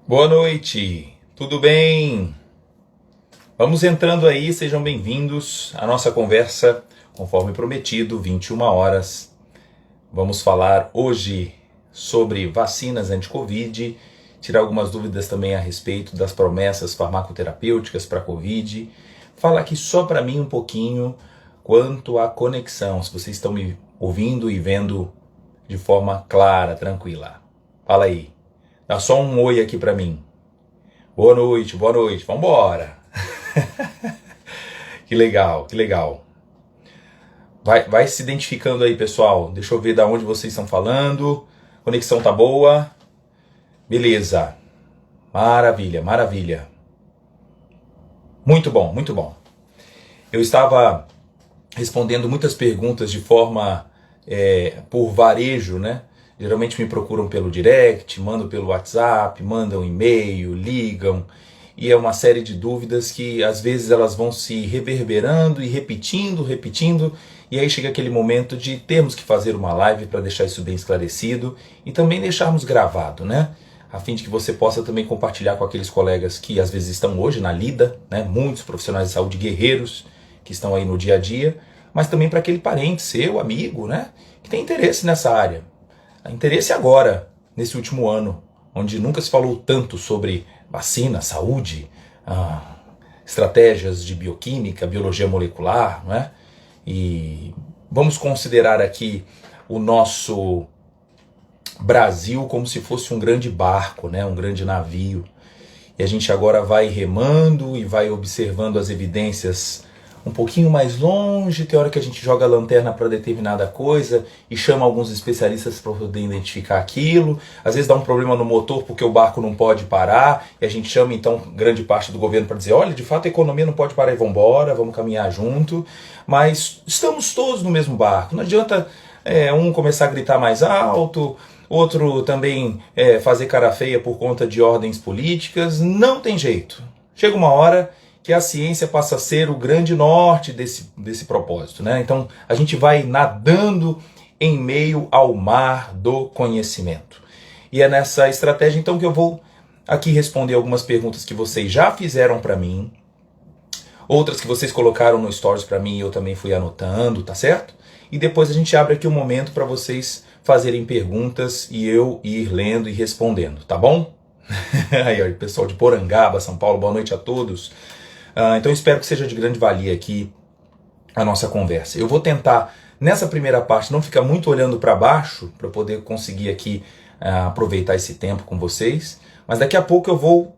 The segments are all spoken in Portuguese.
Boa noite, tudo bem? Vamos entrando aí, sejam bem-vindos à nossa conversa, conforme prometido, 21 horas. Vamos falar hoje sobre vacinas anti-Covid, tirar algumas dúvidas também a respeito das promessas farmacoterapêuticas para Covid. Falar aqui só para mim um pouquinho quanto à conexão, se vocês estão me ouvindo e vendo de forma clara, tranquila. Fala aí. Dá só um oi aqui pra mim. Boa noite, vambora. Que legal, que legal. Vai se identificando aí, pessoal. Deixa eu ver da onde vocês estão falando. Conexão tá boa? Beleza. Maravilha, maravilha. Muito bom, muito bom. Eu estava respondendo muitas perguntas de forma por varejo, né? Geralmente me procuram pelo direct, mandam pelo WhatsApp, mandam e-mail, ligam, e é uma série de dúvidas que às vezes elas vão se reverberando e repetindo, e aí chega aquele momento de termos que fazer uma live para deixar isso bem esclarecido e também deixarmos gravado, né? A fim de que você possa também compartilhar com aqueles colegas que às vezes estão hoje na lida, né? Muitos profissionais de saúde guerreiros que estão aí no dia a dia, mas também para aquele parente seu, amigo, né? Que tem interesse nessa área. Interesse agora, nesse último ano, onde nunca se falou tanto sobre vacina, saúde, estratégias de bioquímica, biologia molecular, não é? E vamos considerar aqui o nosso Brasil como se fosse um grande barco, né? Um grande navio. E a gente agora vai remando e vai observando as evidências um pouquinho mais longe. Tem hora que a gente joga a lanterna para determinada coisa e chama alguns especialistas para poder identificar aquilo. Às vezes dá um problema no motor porque o barco não pode parar e a gente chama então grande parte do governo para dizer, olha, de fato a economia não pode parar e vambora, vamos caminhar junto. Mas estamos todos no mesmo barco. Não adianta um começar a gritar mais alto, outro também fazer cara feia por conta de ordens políticas. Não tem jeito. Chega uma hora que a ciência passa a ser o grande norte desse propósito, né? Então a gente vai nadando em meio ao mar do conhecimento. E é nessa estratégia então que eu vou aqui responder algumas perguntas que vocês já fizeram para mim, outras que vocês colocaram no Stories para mim e eu também fui anotando, tá certo? E depois a gente abre aqui um momento para vocês fazerem perguntas e eu ir lendo e respondendo, tá bom? Aí, ó, pessoal de Porangaba, São Paulo, boa noite a todos. Então espero que seja de grande valia aqui a nossa conversa. Eu vou tentar, nessa primeira parte, não ficar muito olhando para baixo, para poder conseguir aqui aproveitar esse tempo com vocês, mas daqui a pouco eu vou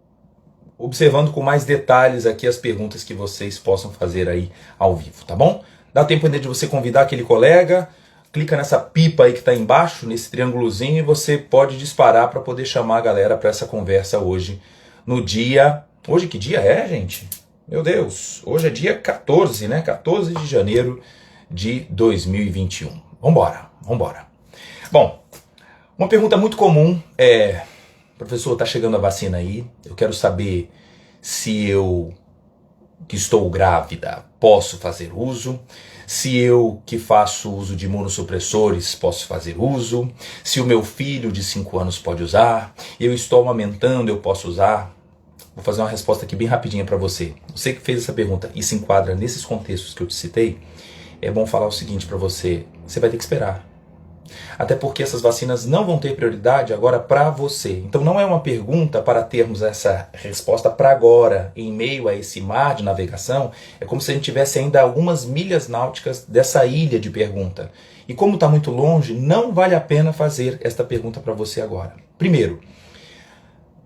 observando com mais detalhes aqui as perguntas que vocês possam fazer aí ao vivo, tá bom? Dá tempo ainda de você convidar aquele colega, clica nessa pipa aí que está embaixo, nesse triângulozinho, e você pode disparar para poder chamar a galera para essa conversa hoje, no dia... Hoje que dia é, gente? Meu Deus, hoje é dia 14, né? 14 de janeiro de 2021. Vambora. Bom, uma pergunta muito comum é, professor, tá chegando a vacina aí, eu quero saber se eu, que estou grávida, posso fazer uso, se eu que faço uso de imunossupressores posso fazer uso, se o meu filho de 5 anos pode usar, eu estou amamentando, eu posso usar. Vou fazer uma resposta aqui bem rapidinha para você. Você que fez essa pergunta e se enquadra nesses contextos que eu te citei, é bom falar o seguinte para você, você vai ter que esperar. Até porque essas vacinas não vão ter prioridade agora para você. Então não é uma pergunta para termos essa resposta para agora, em meio a esse mar de navegação. É como se a gente tivesse ainda algumas milhas náuticas dessa ilha de pergunta. E como está muito longe, não vale a pena fazer esta pergunta para você agora. Primeiro,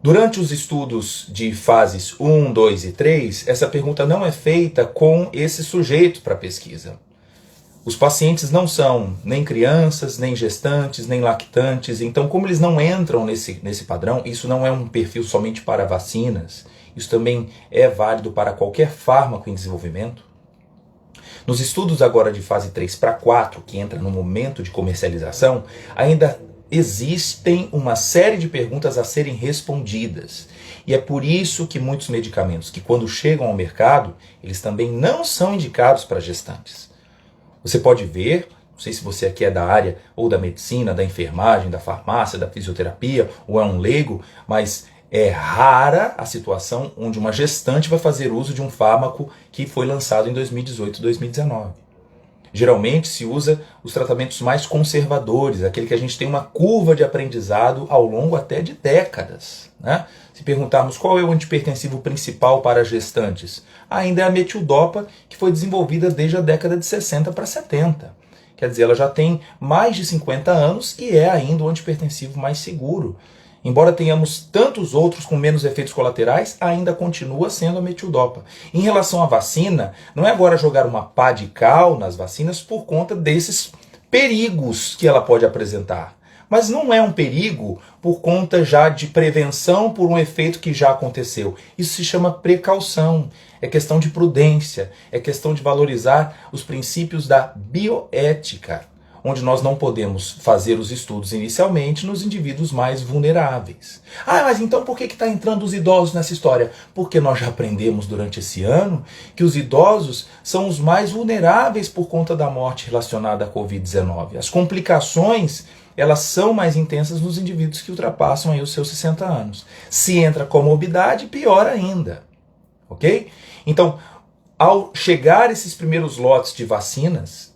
durante os estudos de fases 1, 2 e 3, essa pergunta não é feita com esse sujeito para pesquisa. Os pacientes não são nem crianças, nem gestantes, nem lactantes, então como eles não entram nesse padrão, isso não é um perfil somente para vacinas, isso também é válido para qualquer fármaco em desenvolvimento. Nos estudos agora de fase 3 para 4, que entra no momento de comercialização, ainda existem uma série de perguntas a serem respondidas. E é por isso que muitos medicamentos que quando chegam ao mercado, eles também não são indicados para gestantes. Você pode ver, não sei se você aqui é da área ou da medicina, da enfermagem, da farmácia, da fisioterapia, ou é um leigo, mas É rara a situação onde uma gestante vai fazer uso de um fármaco que foi lançado em 2018, 2019. Geralmente se usa os tratamentos mais conservadores, aquele que a gente tem uma curva de aprendizado ao longo até de décadas, né? Se perguntarmos qual é o antihipertensivo principal para gestantes, ainda é a metildopa, que foi desenvolvida desde a década de 60 para 70. Quer dizer, ela já tem mais de 50 anos e é ainda o antihipertensivo mais seguro. Embora tenhamos tantos outros com menos efeitos colaterais, ainda continua sendo a metildopa. Em relação à vacina, não é agora jogar uma pá de cal nas vacinas por conta desses perigos que ela pode apresentar. Mas não é um perigo por conta já de prevenção por um efeito que já aconteceu. Isso se chama precaução, é questão de prudência, é questão de valorizar os princípios da bioética, onde nós não podemos fazer os estudos inicialmente nos indivíduos mais vulneráveis. Ah, mas então por que está entrando os idosos nessa história? Porque nós já aprendemos durante esse ano que os idosos são os mais vulneráveis por conta da morte relacionada à Covid-19. As complicações, elas são mais intensas nos indivíduos que ultrapassam aí os seus 60 anos. Se entra comorbidade, pior ainda. Ok? Então, ao chegar esses primeiros lotes de vacinas,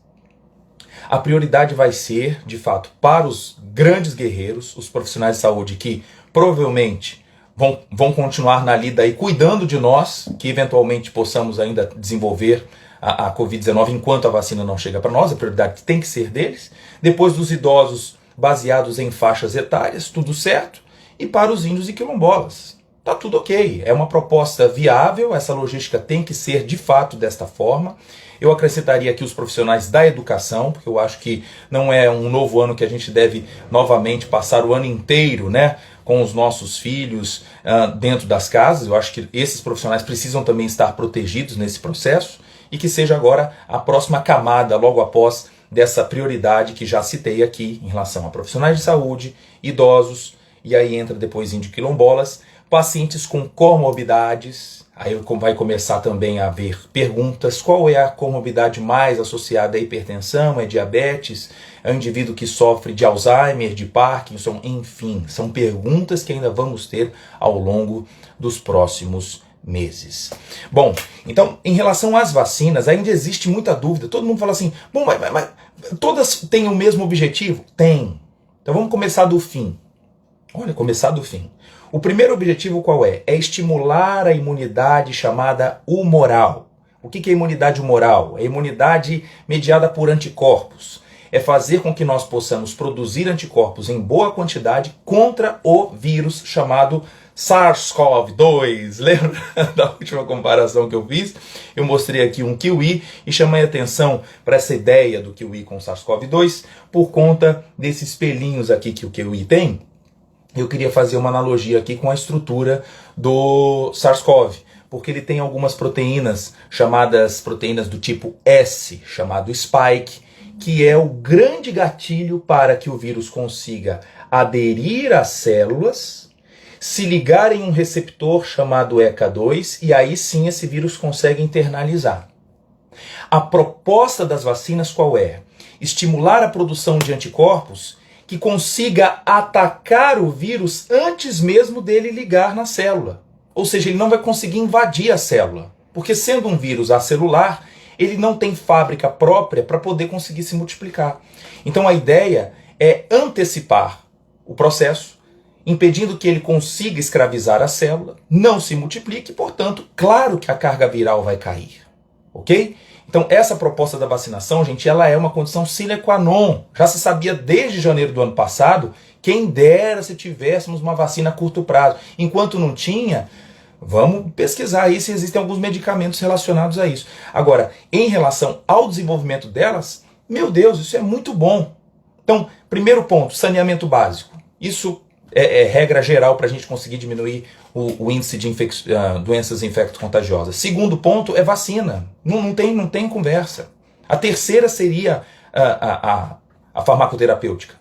a prioridade vai ser, de fato, para os grandes guerreiros, os profissionais de saúde que provavelmente vão continuar na lida aí cuidando de nós, que eventualmente possamos ainda desenvolver a Covid-19 enquanto a vacina não chega para nós, a prioridade tem que ser deles. Depois dos idosos baseados em faixas etárias, tudo certo. E para os índios e quilombolas, tá tudo ok. É uma proposta viável, essa logística tem que ser de fato desta forma. Eu acrescentaria aqui os profissionais da educação, porque eu acho que não é um novo ano que a gente deve novamente passar o ano inteiro, né, com os nossos filhos dentro das casas. Eu acho que esses profissionais precisam também estar protegidos nesse processo e que seja agora a próxima camada, logo após dessa prioridade que já citei aqui em relação a profissionais de saúde, idosos, e aí entra depois índio quilombolas, pacientes com comorbidades. Aí vai começar também a haver perguntas: qual é a comorbidade mais associada à hipertensão? É diabetes? É o indivíduo que sofre de Alzheimer, de Parkinson? Enfim, são perguntas que ainda vamos ter ao longo dos próximos meses. Bom, então, em relação às vacinas, ainda existe muita dúvida. Todo mundo fala assim, bom, mas todas têm o mesmo objetivo? Tem. Então vamos começar do fim. Olha, começar do fim. O primeiro objetivo qual é? É estimular a imunidade chamada humoral. O que é imunidade humoral? É imunidade mediada por anticorpos. É fazer com que nós possamos produzir anticorpos em boa quantidade contra o vírus chamado SARS-CoV-2. Lembra da última comparação que eu fiz? Eu mostrei aqui um kiwi e chamei a atenção para essa ideia do kiwi com SARS-CoV-2 por conta desses pelinhos aqui que o kiwi tem. Eu queria fazer uma analogia aqui com a estrutura do SARS-CoV, porque ele tem algumas proteínas chamadas proteínas do tipo S, chamado spike, que é o grande gatilho para que o vírus consiga aderir às células, se ligar em um receptor chamado ECA2, e aí sim esse vírus consegue internalizar. A proposta das vacinas qual é? Estimular a produção de anticorpos que consiga atacar o vírus antes mesmo dele ligar na célula. Ou seja, ele não vai conseguir invadir a célula, porque sendo um vírus acelular, ele não tem fábrica própria para poder conseguir se multiplicar. Então a ideia é antecipar o processo, impedindo que ele consiga escravizar a célula, não se multiplique, portanto, claro que a carga viral vai cair. Ok? Então essa proposta da vacinação, gente, ela é uma condição sine qua non. Já se sabia desde janeiro do ano passado, quem dera se tivéssemos uma vacina a curto prazo. Enquanto não tinha, vamos pesquisar aí se existem alguns medicamentos relacionados a isso. Agora, em relação ao desenvolvimento delas, meu Deus, isso é muito bom. Então, primeiro ponto, saneamento básico. Isso é regra geral para a gente conseguir diminuir o índice de doenças infecto-contagiosas. Segundo ponto é vacina. Não tem conversa. A terceira seria a farmacoterapêutica.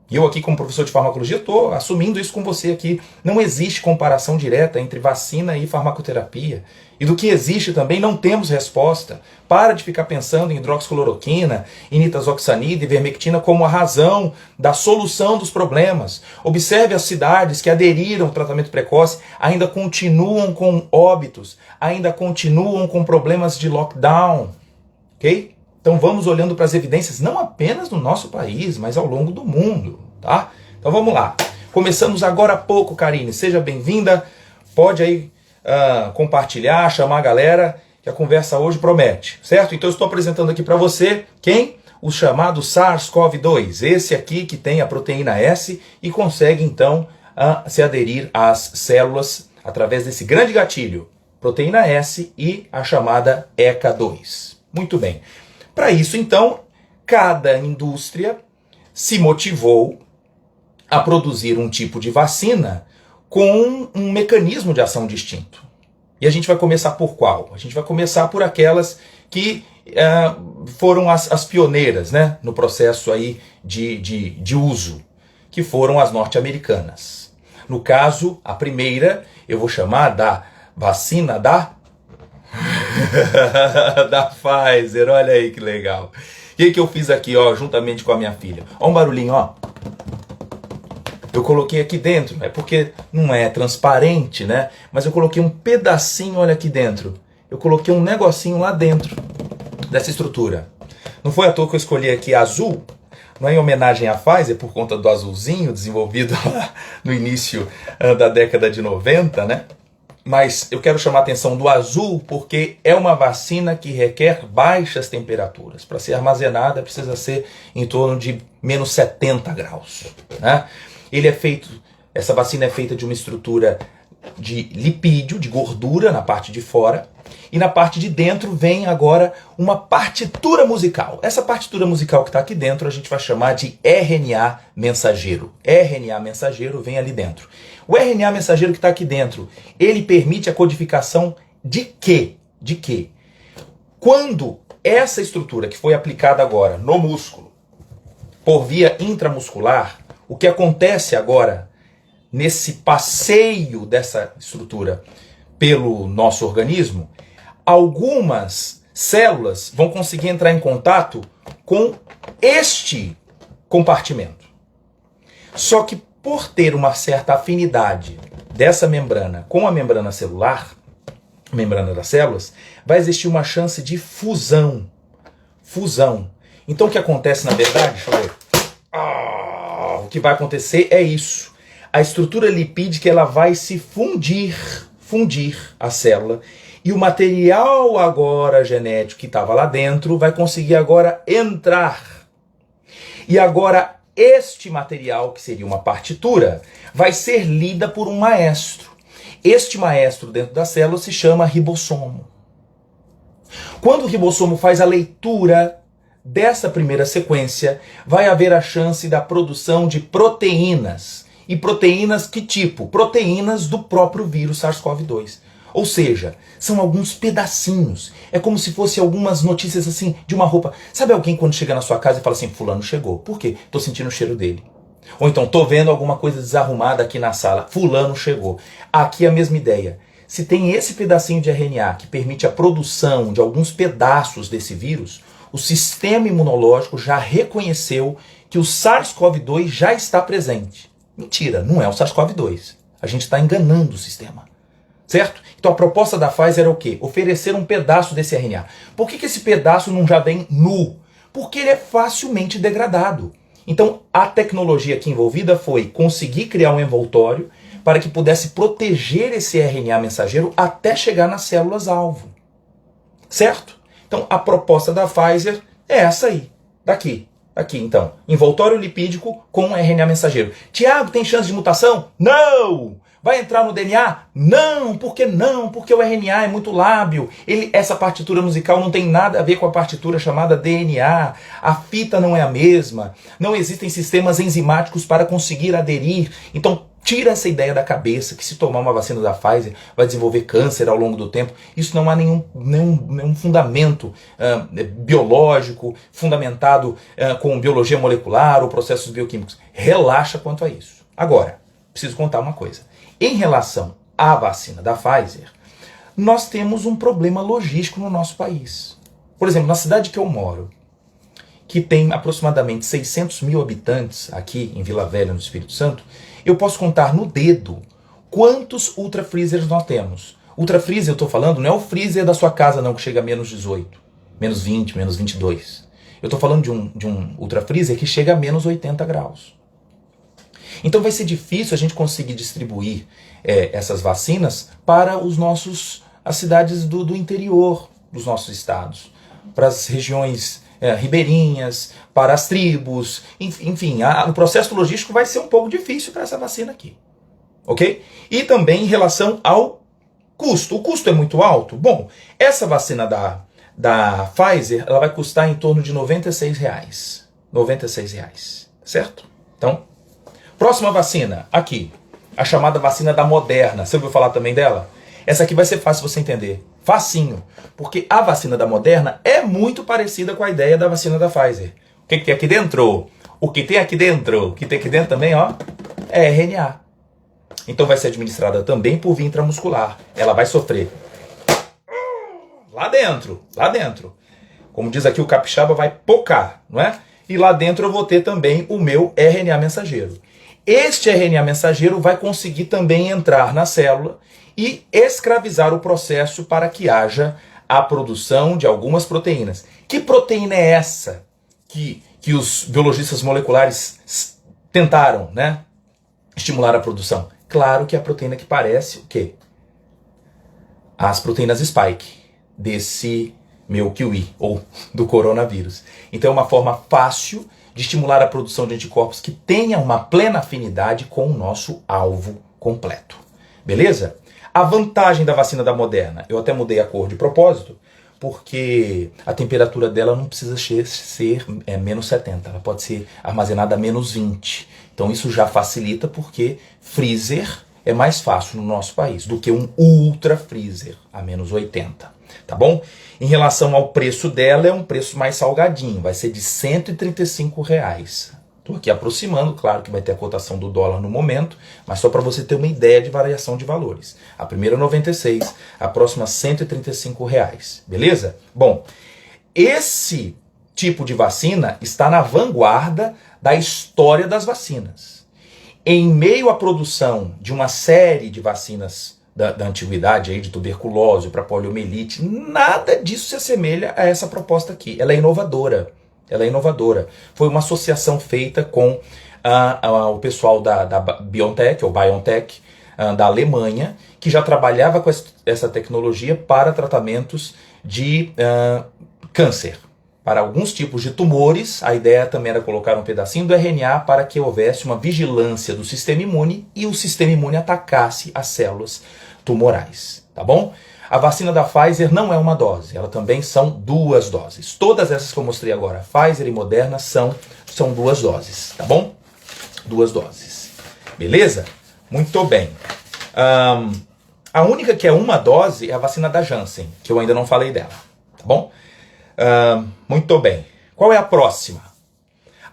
E eu aqui, como professor de farmacologia, estou assumindo isso com você aqui. Não existe comparação direta entre vacina e farmacoterapia. E do que existe também não temos resposta. Para de ficar pensando em hidroxicloroquina, em nitazoxanida e ivermectina como a razão da solução dos problemas. Observe as cidades que aderiram ao tratamento precoce, ainda continuam com óbitos, ainda continuam com problemas de lockdown. Ok? Então vamos olhando para as evidências, não apenas no nosso país, mas ao longo do mundo, tá? Então vamos lá. Começamos agora há pouco, Karine. Seja bem-vinda. Pode aí compartilhar, chamar a galera, que a conversa hoje promete, certo? Então eu estou apresentando aqui para você, quem? O chamado SARS-CoV-2. Esse aqui que tem a proteína S e consegue então se aderir às células através desse grande gatilho, proteína S e a chamada ECA2. Muito bem. Para isso, então, cada indústria se motivou a produzir um tipo de vacina com um mecanismo de ação distinto. E a gente vai começar por qual? A gente vai começar por aquelas que foram as pioneiras, né, no processo aí de uso, que foram as norte-americanas. No caso, a primeira eu vou chamar da vacina da Pfizer. Olha aí que legal. O que eu fiz aqui, ó, juntamente com a minha filha? Ó um barulhinho, ó. Eu coloquei aqui dentro, é porque não é transparente, né? Mas eu coloquei um pedacinho, olha aqui dentro. Eu coloquei um negocinho lá dentro dessa estrutura. Não foi à toa que eu escolhi aqui azul, não é em homenagem à Pfizer, por conta do azulzinho desenvolvido lá no início da década de 90, né? Mas eu quero chamar a atenção do azul porque é uma vacina que requer baixas temperaturas. Para ser armazenada precisa ser em torno de menos 70 graus. Né? Essa vacina é feita de uma estrutura de lipídio, de gordura na parte de fora. E na parte de dentro vem agora uma partitura musical. Essa partitura musical que está aqui dentro a gente vai chamar de RNA mensageiro. RNA mensageiro vem ali dentro. O RNA mensageiro que está aqui dentro, ele permite a codificação de quê? De quê? Quando essa estrutura que foi aplicada agora no músculo, por via intramuscular, o que acontece agora nesse passeio dessa estrutura pelo nosso organismo, algumas células vão conseguir entrar em contato com este compartimento. Só que por ter uma certa afinidade dessa membrana com a membrana celular, membrana das células, vai existir uma chance de fusão. Fusão. Então o que acontece na verdade, deixa eu ver. O que vai acontecer é isso. A estrutura lipídica ela vai se fundir a célula e o material agora genético que estava lá dentro vai conseguir agora entrar. E agora este material, que seria uma partitura, vai ser lida por um maestro. Este maestro dentro da célula se chama ribossomo. Quando o ribossomo faz a leitura dessa primeira sequência, vai haver a chance da produção de proteínas. E proteínas que tipo? Proteínas do próprio vírus SARS-CoV-2. Ou seja, são alguns pedacinhos. É como se fosse algumas notícias assim de uma roupa. Sabe alguém quando chega na sua casa e fala assim, fulano chegou. Por quê? Tô sentindo o cheiro dele. Ou então, tô vendo alguma coisa desarrumada aqui na sala. Fulano chegou. Aqui é a mesma ideia. Se tem esse pedacinho de RNA que permite a produção de alguns pedaços desse vírus, o sistema imunológico já reconheceu que o SARS-CoV-2 já está presente. Mentira, não é o SARS-CoV-2. A gente está enganando o sistema. Certo? Então a proposta da Pfizer é o quê? Oferecer um pedaço desse RNA. Por que esse pedaço não já vem nu? Porque ele é facilmente degradado. Então a tecnologia aqui envolvida foi conseguir criar um envoltório para que pudesse proteger esse RNA mensageiro até chegar nas células-alvo. Certo? Então a proposta da Pfizer é essa aí. Daqui. Aqui, então. Envoltório lipídico com RNA mensageiro. Tiago, tem chance de mutação? Não! Vai entrar no DNA? Não, por que não? Porque o RNA é muito lábil. Essa partitura musical não tem nada a ver com a partitura chamada DNA. A fita não é a mesma. Não existem sistemas enzimáticos para conseguir aderir. Então, tira essa ideia da cabeça que se tomar uma vacina da Pfizer vai desenvolver câncer ao longo do tempo. Isso não há nenhum fundamento biológico, fundamentado com biologia molecular ou processos bioquímicos. Relaxa quanto a isso. Agora, preciso contar uma coisa. Em relação à vacina da Pfizer, nós temos um problema logístico no nosso país. Por exemplo, na cidade que eu moro, que tem aproximadamente 600 mil habitantes, aqui em Vila Velha, no Espírito Santo, eu posso contar no dedo quantos ultra freezers nós temos. Ultra freezer, eu estou falando, não é o freezer da sua casa não, que chega a menos 18, menos 20, menos 22. Eu estou falando de um ultra freezer que chega a menos 80 graus. Então vai ser difícil a gente conseguir distribuir essas vacinas para as cidades do interior dos nossos estados, para as regiões ribeirinhas, para as tribos, enfim, o processo logístico vai ser um pouco difícil para essa vacina aqui, ok? E também em relação ao custo. O custo é muito alto? Bom, essa vacina da Pfizer, ela vai custar em torno de R$ 96. R$ 96, certo? Então, próxima vacina, aqui, a chamada vacina da Moderna. Você ouviu falar também dela? Essa aqui vai ser fácil você entender. Facinho. Porque a vacina da Moderna é muito parecida com a ideia da vacina da Pfizer. O que tem aqui dentro? O que tem aqui dentro? O que tem aqui dentro também, ó, é RNA. Então vai ser administrada também por via intramuscular. Ela vai sofrer lá dentro. Como diz aqui o capixaba, vai pocar, não é? E lá dentro eu vou ter também o meu RNA mensageiro. Este RNA mensageiro vai conseguir também entrar na célula e escravizar o processo para que haja a produção de algumas proteínas. Que proteína é essa que os biologistas moleculares tentaram, né, estimular a produção? Claro que é a proteína que parece o quê? As proteínas spike desse meu kiwi, ou do coronavírus. Então é uma forma fácil de estimular a produção de anticorpos que tenha uma plena afinidade com o nosso alvo completo. Beleza? A vantagem da vacina da Moderna, eu até mudei a cor de propósito, porque a temperatura dela não precisa ser menos 70, ela pode ser armazenada a menos 20. Então isso já facilita, porque freezer é mais fácil no nosso país do que um ultra freezer a menos 80. Tá bom? Em relação ao preço dela, é um preço mais salgadinho, vai ser de R$ 135. Estou aqui aproximando, claro que vai ter a cotação do dólar no momento, mas só para você ter uma ideia de variação de valores. A primeira 96, a próxima R$ 135, beleza? Bom, esse tipo de vacina está na vanguarda da história das vacinas. Em meio à produção de uma série de vacinas da antiguidade, aí, de tuberculose para poliomielite, nada disso se assemelha a essa proposta aqui. Ela é inovadora. Foi uma associação feita com o pessoal da BioNTech, ou BioNTech, da Alemanha, que já trabalhava com essa tecnologia para tratamentos de câncer. Para alguns tipos de tumores, a ideia também era colocar um pedacinho do RNA para que houvesse uma vigilância do sistema imune e o sistema imune atacasse as células tumorais, tá bom? A vacina da Pfizer não é uma dose, ela também são 2 doses. Todas essas que eu mostrei agora, Pfizer e Moderna, são 2 doses, tá bom? 2 doses. Beleza? Muito bem. A única que é uma dose é a vacina da Janssen, que eu ainda não falei dela, tá bom? Muito bem. Qual é a próxima?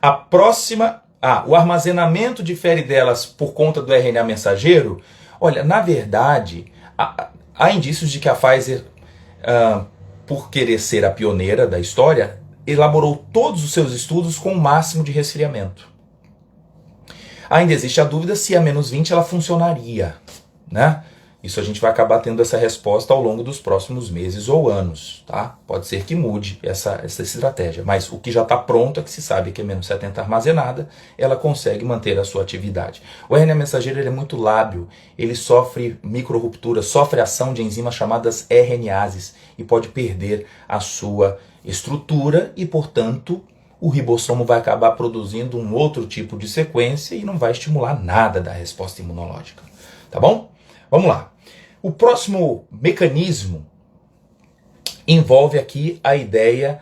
A próxima... o armazenamento difere delas por conta do RNA mensageiro. Olha, na verdade, há indícios de que a Pfizer, por querer ser a pioneira da história, elaborou todos os seus estudos com o máximo de resfriamento. Ainda existe a dúvida se a menos 20 ela funcionaria, né? Isso a gente vai acabar tendo essa resposta ao longo dos próximos meses ou anos, tá? Pode ser que mude essa estratégia, mas o que já está pronto é que se sabe que é menos 70 armazenada, ela consegue manter a sua atividade. O RNA mensageiro ele é muito lábil, ele sofre microrruptura, sofre ação de enzimas chamadas RNases e pode perder a sua estrutura e, portanto, o ribossomo vai acabar produzindo um outro tipo de sequência e não vai estimular nada da resposta imunológica. tá bom? Vamos lá. O próximo mecanismo envolve aqui a ideia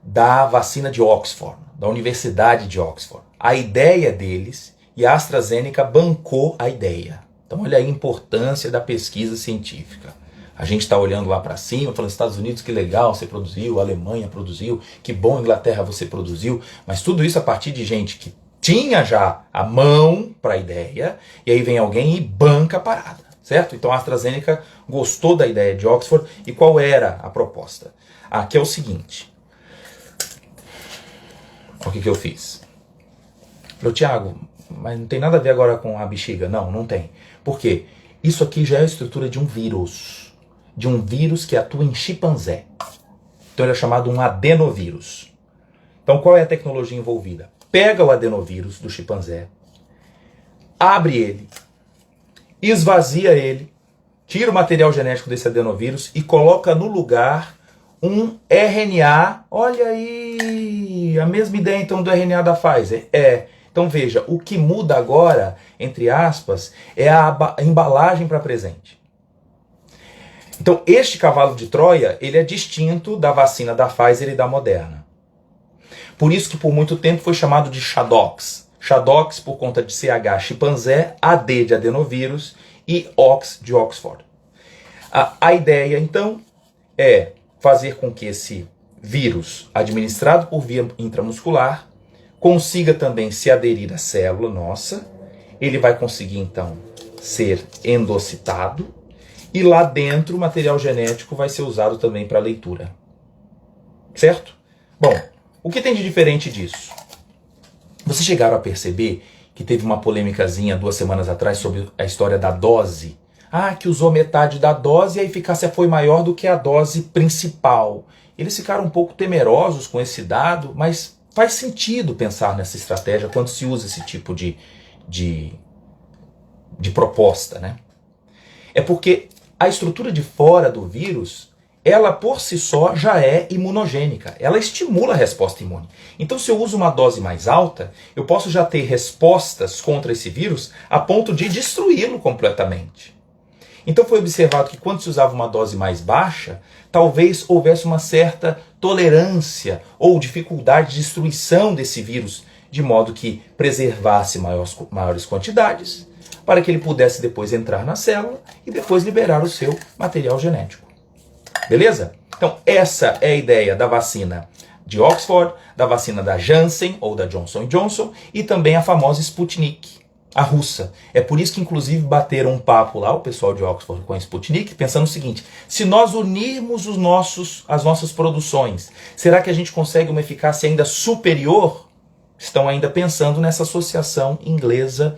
da vacina de Oxford, da Universidade de Oxford. A ideia deles, e a AstraZeneca bancou a ideia. Então olha aí a importância da pesquisa científica. A gente está olhando lá para cima, falando, Estados Unidos, que legal, você produziu, Alemanha produziu, que bom, Inglaterra, você produziu, mas tudo isso a partir de gente que tinha já a mão para a ideia, e aí vem alguém e banca a parada, certo? Então a AstraZeneca gostou da ideia de Oxford, e qual era a proposta? Aqui é o seguinte, o que eu fiz? Falei, Tiago, mas não tem nada a ver agora com a bexiga. Não, não tem. Por quê? Isso aqui já é a estrutura de um vírus que atua em chimpanzé. Então ele é chamado um adenovírus. Então qual é a tecnologia envolvida? Pega o adenovírus do chimpanzé, abre ele, esvazia ele, tira o material genético desse adenovírus e coloca no lugar um RNA. Olha aí, a mesma ideia então do RNA da Pfizer. Então veja, o que muda agora, entre aspas, é a embalagem para presente. Então este cavalo de Troia, ele é distinto da vacina da Pfizer e da Moderna. Por isso que por muito tempo foi chamado de Chadox. Chadox por conta de CH chimpanzé, AD de adenovírus e Ox de Oxford. A ideia então é fazer com que esse vírus administrado por via intramuscular consiga também se aderir à célula nossa, ele vai conseguir então ser endocitado e lá dentro o material genético vai ser usado também para leitura. Certo? Bom, o que tem de diferente disso? Vocês chegaram a perceber que teve uma polêmicazinha 2 semanas atrás sobre a história da dose? Que usou metade da dose e a eficácia foi maior do que a dose principal. Eles ficaram um pouco temerosos com esse dado, mas faz sentido pensar nessa estratégia quando se usa esse tipo de proposta, né? É porque a estrutura de fora do vírus, ela por si só já é imunogênica. Ela estimula a resposta imune. Então se eu uso uma dose mais alta, eu posso já ter respostas contra esse vírus a ponto de destruí-lo completamente. Então foi observado que quando se usava uma dose mais baixa, talvez houvesse uma certa tolerância ou dificuldade de destruição desse vírus, de modo que preservasse maiores quantidades, para que ele pudesse depois entrar na célula e depois liberar o seu material genético. Beleza? Então essa é a ideia da vacina de Oxford, da vacina da Janssen ou da Johnson & Johnson e também a famosa Sputnik, a russa. É por isso que inclusive bateram um papo lá, o pessoal de Oxford com a Sputnik, pensando o seguinte, se nós unirmos as nossas produções, será que a gente consegue uma eficácia ainda superior? Estão ainda pensando nessa associação inglesa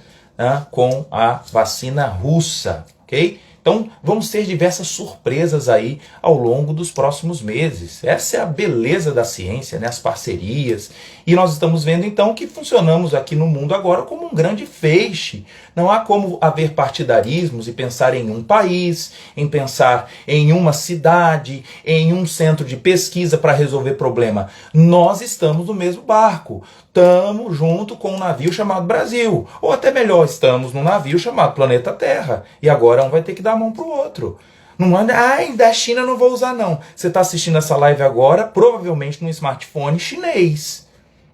com a vacina russa, ok? Então vamos ter diversas surpresas aí ao longo dos próximos meses. Essa é a beleza da ciência, né? As parcerias. E nós estamos vendo então que funcionamos aqui no mundo agora como um grande feixe. Não há como haver partidarismos e pensar em um país, em pensar em uma cidade, em um centro de pesquisa para resolver problema. Nós estamos no mesmo barco. Estamos junto com um navio chamado Brasil. Ou até melhor, estamos num navio chamado Planeta Terra. E agora um vai ter que dar a mão para o outro. Não anda, da China não vou usar não. Você está assistindo essa live agora, provavelmente num smartphone chinês,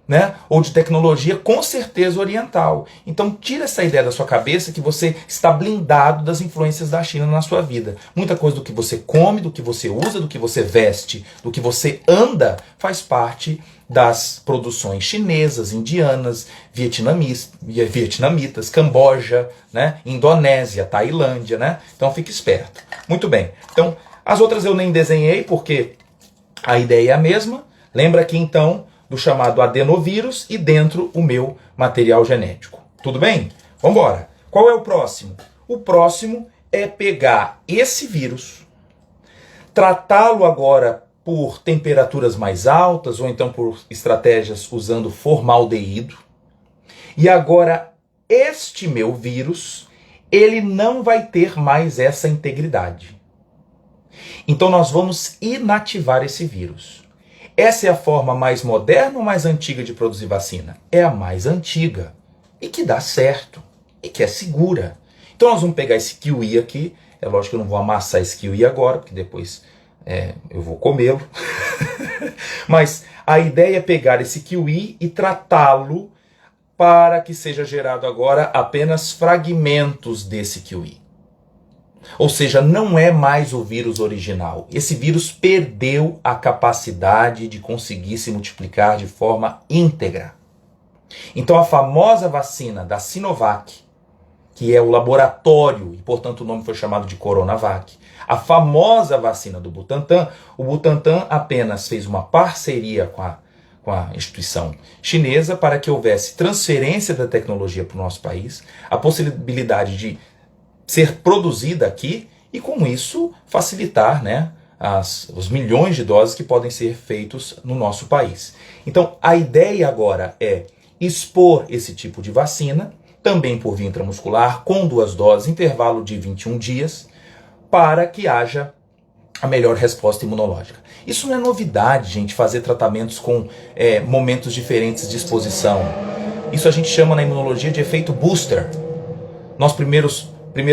né? Ou de tecnologia com certeza oriental. Então tira essa ideia da sua cabeça que você está blindado das influências da China na sua vida. Muita coisa do que você come, do que você usa, do que você veste, do que você anda, faz parte das produções chinesas, indianas, vietnamitas, Camboja, né? Indonésia, Tailândia, né? Então fique esperto. Muito bem. Então as outras eu nem desenhei porque a ideia é a mesma. Lembra aqui então do chamado adenovírus e dentro o meu material genético. Tudo bem? Vamos embora. Qual é o próximo? O próximo é pegar esse vírus, tratá-lo agora por temperaturas mais altas ou então por estratégias usando formaldeído. E agora este meu vírus, ele não vai ter mais essa integridade. Então nós vamos inativar esse vírus. Essa é a forma mais moderna ou mais antiga de produzir vacina? É a mais antiga. E que dá certo. E que é segura. Então nós vamos pegar esse kiwi aqui. É lógico que eu não vou amassar esse kiwi agora, porque depois eu vou comê-lo. Mas a ideia é pegar esse kiwi e tratá-lo para que seja gerado agora apenas fragmentos desse kiwi. Ou seja, não é mais o vírus original. Esse vírus perdeu a capacidade de conseguir se multiplicar de forma íntegra. Então a famosa vacina da Sinovac, que é o laboratório, e portanto o nome foi chamado de Coronavac, a famosa vacina do Butantan, o Butantan apenas fez uma parceria com a instituição chinesa para que houvesse transferência da tecnologia para o nosso país, a possibilidade de ser produzida aqui e com isso facilitar, né, os milhões de doses que podem ser feitos no nosso país. Então a ideia agora é expor esse tipo de vacina, também por via intramuscular, com 2 doses, intervalo de 21 dias, para que haja a melhor resposta imunológica. Isso não é novidade, gente, fazer tratamentos com momentos diferentes de exposição. Isso a gente chama na imunologia de efeito booster. Nós primeiro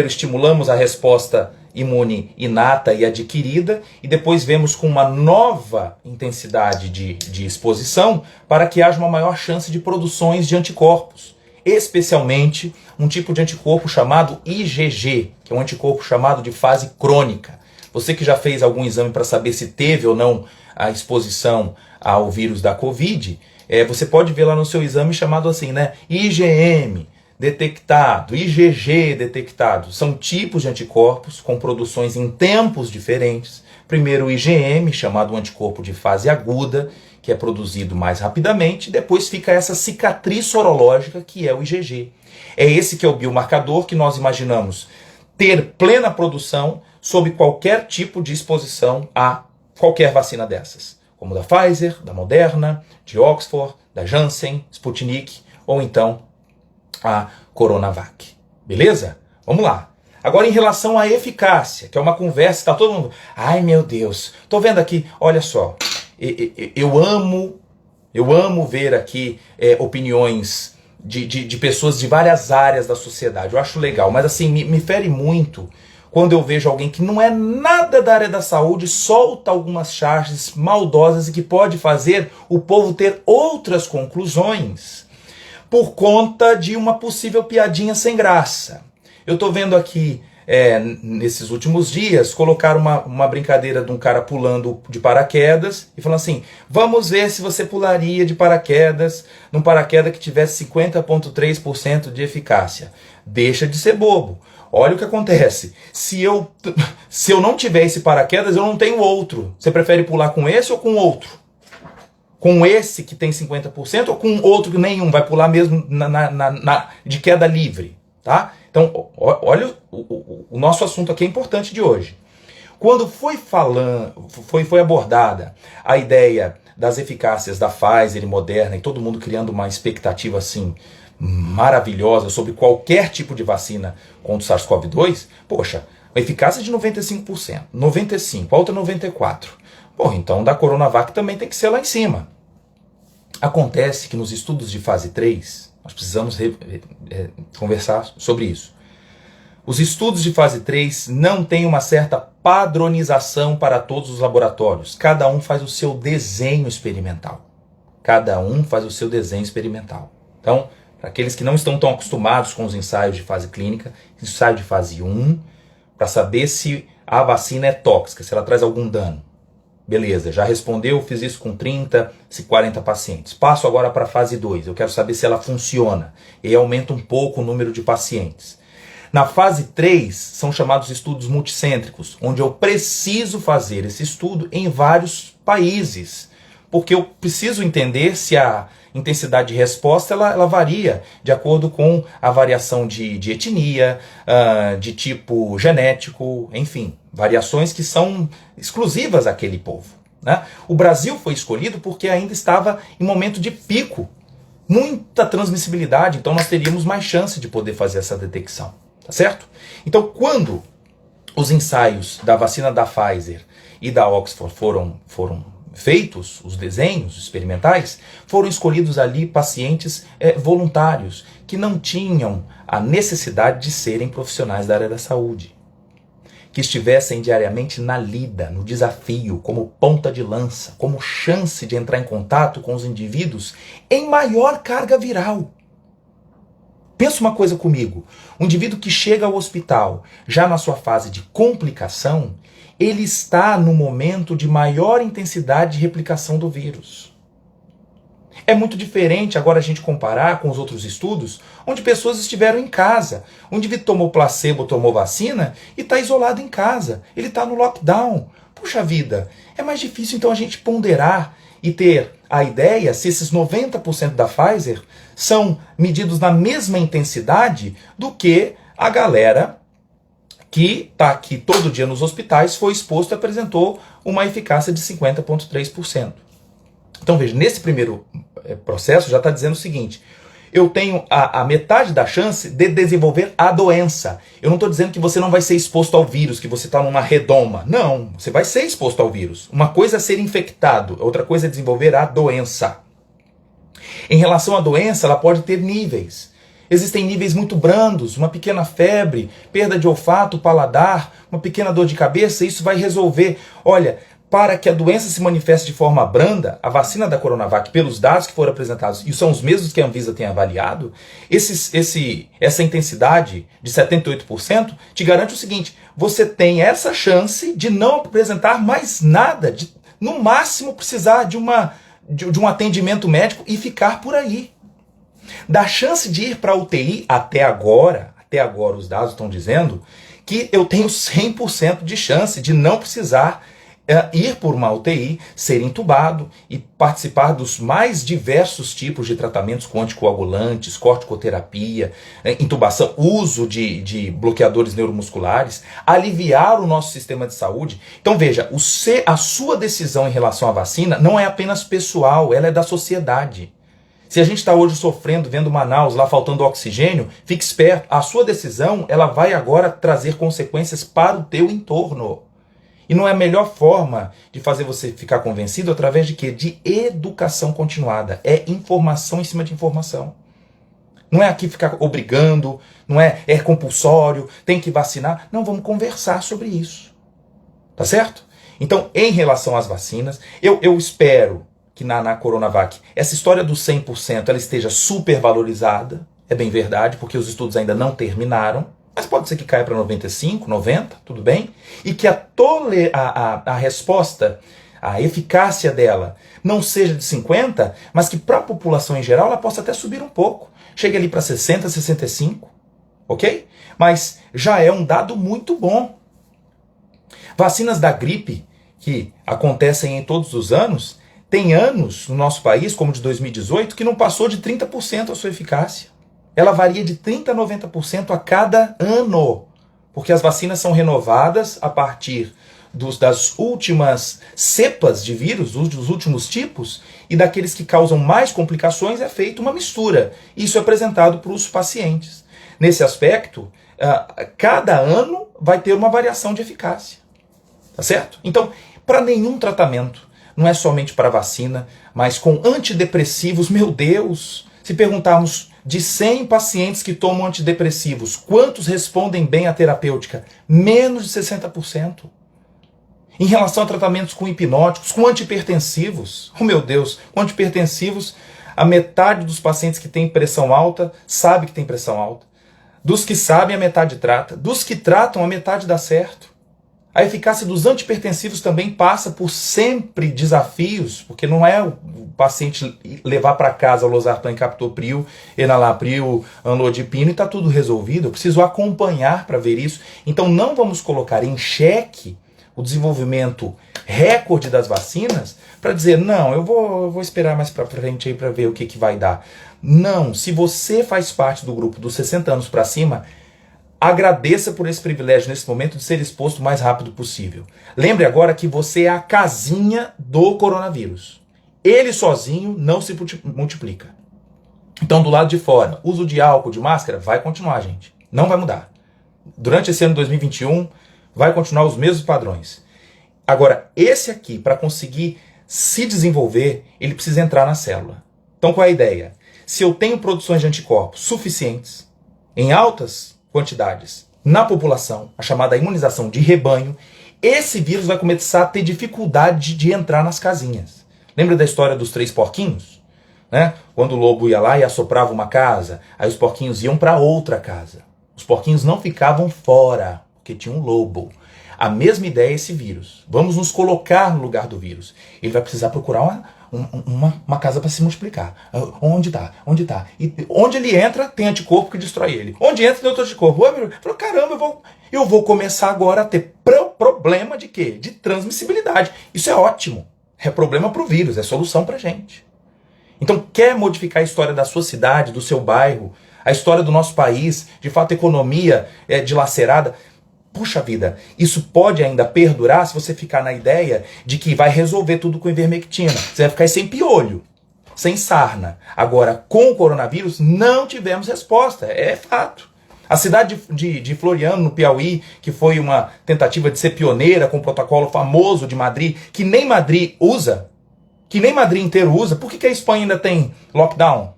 estimulamos a resposta imune inata e adquirida e depois vemos com uma nova intensidade de exposição para que haja uma maior chance de produções de anticorpos. Especialmente um tipo de anticorpo chamado IgG, que é um anticorpo chamado de fase crônica. Você que já fez algum exame para saber se teve ou não a exposição ao vírus da Covid, você pode ver lá no seu exame chamado assim, né? IgM detectado, IgG detectado. São tipos de anticorpos com produções em tempos diferentes. Primeiro o IgM, chamado anticorpo de fase aguda, que é produzido mais rapidamente. Depois fica essa cicatriz sorológica, que é o IgG. É esse que é o biomarcador que nós imaginamos ter plena produção sob qualquer tipo de exposição a qualquer vacina dessas, como da Pfizer, da Moderna, de Oxford, da Janssen, Sputnik ou então a Coronavac. Beleza? Vamos lá. Agora em relação à eficácia, que é uma conversa, tá todo mundo, ai meu Deus, tô vendo aqui, olha só, eu amo ver aqui opiniões de pessoas de várias áreas da sociedade, eu acho legal, mas assim, me fere muito quando eu vejo alguém que não é nada da área da saúde, solta algumas charges maldosas e que pode fazer o povo ter outras conclusões por conta de uma possível piadinha sem graça. Eu estou vendo aqui, nesses últimos dias, colocaram uma brincadeira de um cara pulando de paraquedas e falando assim, vamos ver se você pularia de paraquedas num paraquedas que tivesse 50,3% de eficácia. Deixa de ser bobo. Olha o que acontece. Se eu não tiver esse paraquedas, eu não tenho outro. Você prefere pular com esse ou com outro? Com esse que tem 50% ou com outro que nenhum? Vai pular mesmo de queda livre. Tá? Então, olha, o nosso assunto aqui é importante de hoje. Quando foi abordada a ideia das eficácias da Pfizer e Moderna, e todo mundo criando uma expectativa assim maravilhosa sobre qualquer tipo de vacina contra o SARS-CoV-2, poxa, a eficácia é de 95%, 95%, a outra 94%. Bom, então da Coronavac também tem que ser lá em cima. Acontece que nos estudos de fase 3, nós precisamos conversar sobre isso. Os estudos de fase 3 não têm uma certa padronização para todos os laboratórios. Cada um faz o seu desenho experimental. Cada um faz o seu desenho experimental. Então, para aqueles que não estão tão acostumados com os ensaios de fase clínica, ensaio de fase 1, para saber se a vacina é tóxica, se ela traz algum dano. Beleza, já respondeu, fiz isso com 30, 40 pacientes. Passo agora para a fase 2, eu quero saber se ela funciona. E aumenta um pouco o número de pacientes. Na fase 3, são chamados estudos multicêntricos, onde eu preciso fazer esse estudo em vários países. Porque eu preciso entender se a intensidade de resposta ela varia de acordo com a variação de etnia, de tipo genético, enfim, variações que são exclusivas àquele povo. Né? O Brasil foi escolhido porque ainda estava em momento de pico, muita transmissibilidade, então nós teríamos mais chance de poder fazer essa detecção. Tá certo? Então, quando os ensaios da vacina da Pfizer e da Oxford foram feitos, os desenhos experimentais, foram escolhidos ali pacientes voluntários, que não tinham a necessidade de serem profissionais da área da saúde, que estivessem diariamente na lida, no desafio, como ponta de lança, como chance de entrar em contato com os indivíduos em maior carga viral. Pensa uma coisa comigo, um indivíduo que chega ao hospital já na sua fase de complicação, ele está no momento de maior intensidade de replicação do vírus. É muito diferente agora a gente comparar com os outros estudos, onde pessoas estiveram em casa. Um indivíduo tomou placebo, tomou vacina e está isolado em casa. Ele está no lockdown. Puxa vida, é mais difícil então a gente ponderar e ter a ideia se esses 90% da Pfizer são medidos na mesma intensidade do que a galera que está aqui todo dia nos hospitais, foi exposto e apresentou uma eficácia de 50,3%. Então veja, nesse primeiro processo já está dizendo o seguinte, eu tenho a metade da chance de desenvolver a doença. Eu não estou dizendo que você não vai ser exposto ao vírus, que você está numa redoma. Não, você vai ser exposto ao vírus. Uma coisa é ser infectado, outra coisa é desenvolver a doença. Em relação à doença, ela pode ter níveis. Existem níveis muito brandos, uma pequena febre, perda de olfato, paladar, uma pequena dor de cabeça, isso vai resolver. Olha, para que a doença se manifeste de forma branda, a vacina da Coronavac, pelos dados que foram apresentados, e são os mesmos que a Anvisa tem avaliado, essa intensidade de 78% te garante o seguinte, você tem essa chance de não apresentar mais nada, de no máximo precisar de um atendimento médico e ficar por aí. Da chance de ir para a UTI, até agora os dados estão dizendo que eu tenho 100% de chance de não precisar ir por uma UTI, ser entubado e participar dos mais diversos tipos de tratamentos com anticoagulantes, corticoterapia, intubação, uso de bloqueadores neuromusculares, aliviar o nosso sistema de saúde. Então veja, a sua decisão em relação à vacina não é apenas pessoal, ela é da sociedade. Se a gente está hoje sofrendo, vendo Manaus lá faltando oxigênio, fique esperto, a sua decisão ela vai agora trazer consequências para o teu entorno. E não é a melhor forma de fazer você ficar convencido através de quê? De educação continuada. É informação em cima de informação. Não é aqui ficar obrigando, não é compulsório, tem que vacinar. Não, vamos conversar sobre isso. Tá certo? Então, em relação às vacinas, eu espero que na Coronavac essa história do 100% ela esteja supervalorizada. É bem verdade, porque os estudos ainda não terminaram. Mas pode ser que caia para 95, 90, tudo bem? E que a resposta, a eficácia dela não seja de 50, mas que para a população em geral ela possa até subir um pouco. Chegue ali para 60, 65, ok? Mas já é um dado muito bom. Vacinas da gripe, que acontecem em todos os anos, tem anos no nosso país, como de 2018, que não passou de 30% a sua eficácia. Ela varia de 30% a 90% a cada ano, porque as vacinas são renovadas a partir das últimas cepas de vírus, dos últimos tipos, e daqueles que causam mais complicações é feita uma mistura. Isso é apresentado para os pacientes. Nesse aspecto, cada ano vai ter uma variação de eficácia. Tá certo? Então, para nenhum tratamento, não é somente para vacina, mas com antidepressivos, meu Deus, se perguntarmos de 100 pacientes que tomam antidepressivos, quantos respondem bem à terapêutica? Menos de 60%. Em relação a tratamentos com hipnóticos, com antihipertensivos, oh meu Deus, com antihipertensivos, a metade dos pacientes que têm pressão alta sabe que tem pressão alta. Dos que sabem, a metade trata. Dos que tratam, a metade dá certo. A eficácia dos antihipertensivos também passa por sempre desafios, porque não é o paciente levar para casa o losartan, captopril, enalapril, amlodipino e está tudo resolvido. Eu preciso acompanhar para ver isso. Então não vamos colocar em xeque o desenvolvimento recorde das vacinas para dizer, não, eu vou esperar mais para frente aí para ver o que vai dar. Não, se você faz parte do grupo dos 60 anos para cima, agradeça por esse privilégio nesse momento de ser exposto o mais rápido possível. Lembre agora que você é a casinha do coronavírus. Ele sozinho não se multiplica. Então, do lado de fora, uso de álcool, de máscara, vai continuar, gente. Não vai mudar. Durante esse ano de 2021, vai continuar os mesmos padrões. Agora, esse aqui, para conseguir se desenvolver, ele precisa entrar na célula. Então qual é a ideia? Se eu tenho produções de anticorpos suficientes, em altas quantidades, na população, a chamada imunização de rebanho, esse vírus vai começar a ter dificuldade de entrar nas casinhas. Lembra da história dos 3 porquinhos? Né? Quando o lobo ia lá e assoprava uma casa, aí os porquinhos iam para outra casa. Os porquinhos não ficavam fora, porque tinha um lobo. A mesma ideia é esse vírus. Vamos nos colocar no lugar do vírus. Ele vai precisar procurar uma casa para se multiplicar. Onde está? Onde está? E onde ele entra, tem anticorpo que destrói ele. Onde entra, tem outro anticorpo. Falou, caramba, eu vou começar agora a ter problema de quê? De transmissibilidade. Isso é ótimo. É problema para o vírus, é solução para a gente. Então, quer modificar a história da sua cidade, do seu bairro, a história do nosso país, de fato, a economia dilacerada? Puxa vida, isso pode ainda perdurar se você ficar na ideia de que vai resolver tudo com ivermectina. Você vai ficar sem piolho, sem sarna. Agora, com o coronavírus, não tivemos resposta, é fato. A cidade de Floriano, no Piauí, que foi uma tentativa de ser pioneira com o protocolo famoso de Madrid, que nem Madrid usa, que nem Madrid inteiro usa, por que a Espanha ainda tem lockdown?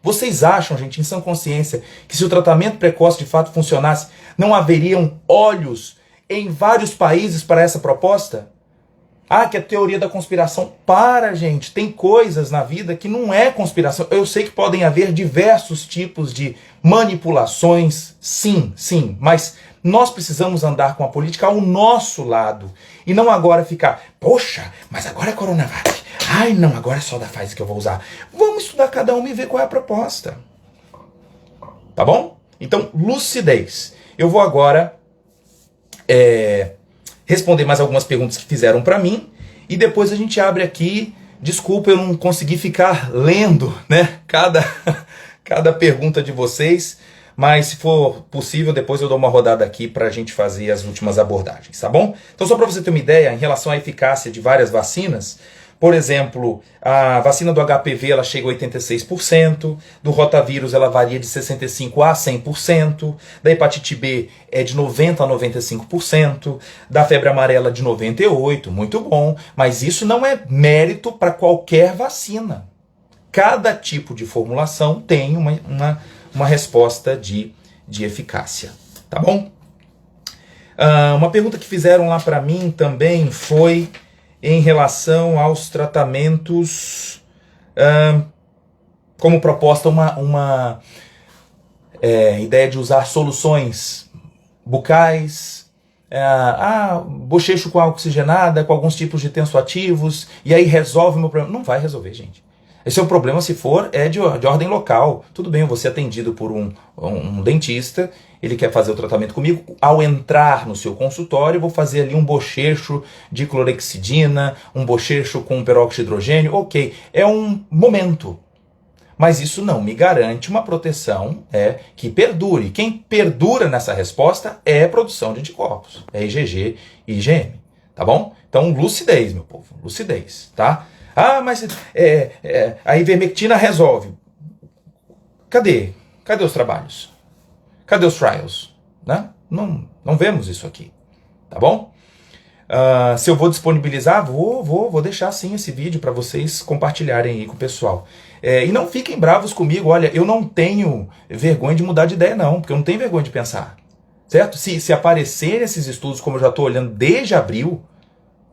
Vocês acham, gente, em sã consciência, que se o tratamento precoce de fato funcionasse, não haveriam olhos em vários países para essa proposta? Ah, que é teoria da conspiração. Para, gente, tem coisas na vida que não é conspiração. Eu sei que podem haver diversos tipos de manipulações, sim, mas nós precisamos andar com a política ao nosso lado e não agora ficar, poxa, mas agora é Coronavac. Ai, não, agora é só da Pfizer que eu vou usar. Vamos estudar cada um e ver qual é a proposta. Tá bom? Então, lucidez. Eu vou agora responder mais algumas perguntas que fizeram para mim e depois a gente abre aqui. Desculpa, eu não consegui ficar lendo, né, cada pergunta de vocês, mas se for possível, depois eu dou uma rodada aqui para a gente fazer as últimas abordagens, tá bom? Então, só para você ter uma ideia, em relação à eficácia de várias vacinas, por exemplo, a vacina do HPV ela chega a 86%, do rotavírus ela varia de 65% a 100%, da hepatite B é de 90% a 95%, da febre amarela de 98%, muito bom, mas isso não é mérito para qualquer vacina. Cada tipo de formulação tem uma resposta de eficácia, tá bom? Uma pergunta que fizeram lá para mim também foi em relação aos tratamentos, como proposta uma ideia de usar soluções bucais, bochecho com água oxigenada, com alguns tipos de tensoativos, e aí resolve o meu problema. Não vai resolver, gente. Esse é o problema, se for, é de ordem local. Tudo bem, eu vou ser atendido por um dentista, ele quer fazer o tratamento comigo. Ao entrar no seu consultório, eu vou fazer ali um bochecho de clorexidina, um bochecho com peróxido de hidrogênio. Ok, é um momento. Mas isso não me garante uma proteção que perdure. Quem perdura nessa resposta é a produção de anticorpos. É IgG e IgM. Tá bom? Então, lucidez, meu povo. Lucidez, tá? Ah, mas a ivermectina resolve. Cadê? Cadê os trabalhos? Cadê os trials? Né? Não vemos isso aqui. Tá bom? Se eu vou disponibilizar, vou deixar sim esse vídeo para vocês compartilharem aí com o pessoal. E não fiquem bravos comigo. Olha, eu não tenho vergonha de mudar de ideia não, porque eu não tenho vergonha de pensar. Certo? Se aparecerem esses estudos, como eu já estou olhando desde abril,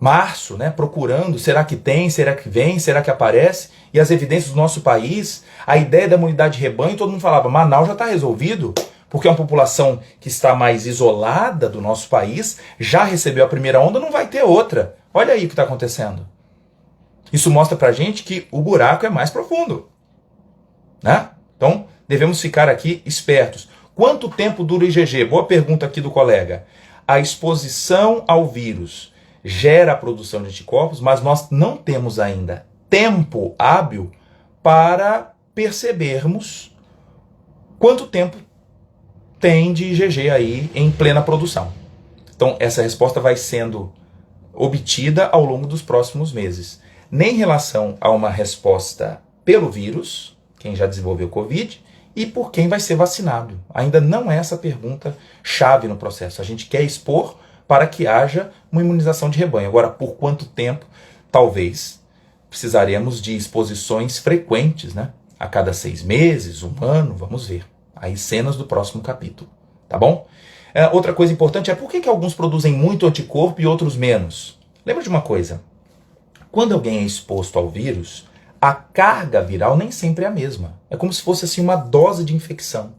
março, né, procurando, será que tem, será que vem, será que aparece? E as evidências do nosso país, a ideia da imunidade de rebanho, todo mundo falava, Manaus já está resolvido, porque é uma população que está mais isolada do nosso país, já recebeu a primeira onda, não vai ter outra. Olha aí o que está acontecendo. Isso mostra pra gente que o buraco é mais profundo. Né? Então, devemos ficar aqui espertos. Quanto tempo dura o IgG? Boa pergunta aqui do colega. A exposição ao vírus gera a produção de anticorpos, mas nós não temos ainda tempo hábil para percebermos quanto tempo tem de IgG aí em plena produção. Então, essa resposta vai sendo obtida ao longo dos próximos meses. Nem em relação a uma resposta pelo vírus, quem já desenvolveu Covid, e por quem vai ser vacinado. Ainda não é essa pergunta chave no processo. A gente quer expor para que haja uma imunização de rebanho. Agora, por quanto tempo? Talvez precisaremos de exposições frequentes, né? A cada 6 meses, 1 ano, vamos ver. Aí cenas do próximo capítulo, tá bom? Outra coisa importante é por que alguns produzem muito anticorpo e outros menos? Lembra de uma coisa, quando alguém é exposto ao vírus, a carga viral nem sempre é a mesma. É como se fosse assim uma dose de infecção.